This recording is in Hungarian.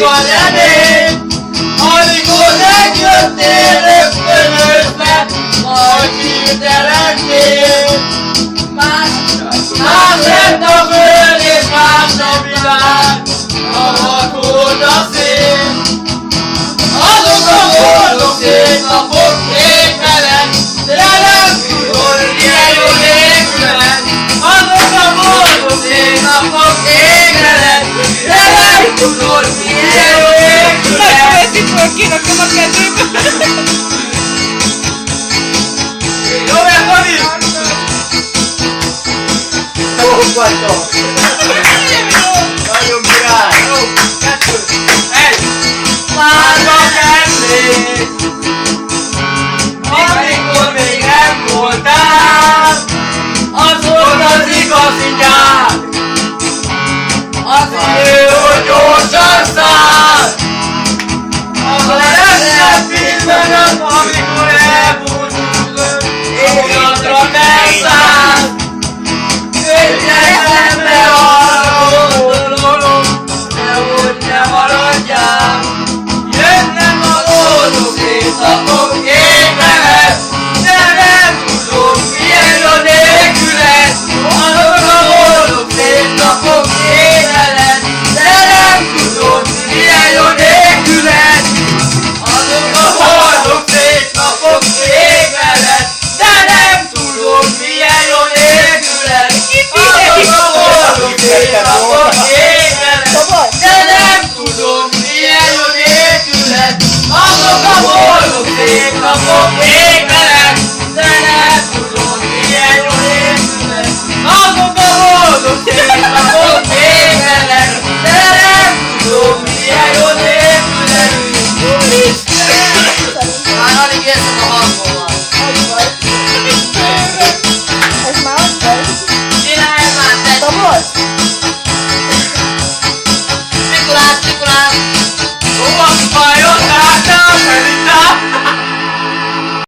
a remény, amikor megjöttél rögtönözve, majd hirtelennél. Más lett a föld és más a világ, a volt a szél. Azok a boldog szép napok ékelen, de nem tudod, milyen jó nélkülen. Azok a boldog szép napok ékelen, de nem tudod, milyen jó nélkülen. Megfőzítől kirakom a kezébe. Jó megvani! Jók vagytok! Nagyon király! Jó, 2, 1! Várva emlék, amikor még nem voltál, az volt az igazi nyár. Az idő, hogy gyorsan száll, az a legszebb pillanat, amikor elbúcsúzol, életre felszáll. Könyvembe arra gondolom, nehogy ne maradjál. Jönnek a boldog szép napok ékelen, de nem tudom, milyen a nélkülen. Azok a boldog szép napok ékelen, de nem tudom, milyen a nélkülen. Azok a boldog szép napok ékelen, de nem tudom, milyen a nélkülen. Azok a boldog szép napok ékelen, de nem tudom, milyen a nélkülen. Azok a boldog szép napok ékelen, de nem tudom, milyen a nélkülen. Azok a boldog szép napok ékelen, de nem tudom, milyen a nélkülen. Már alig érzem a hangomat.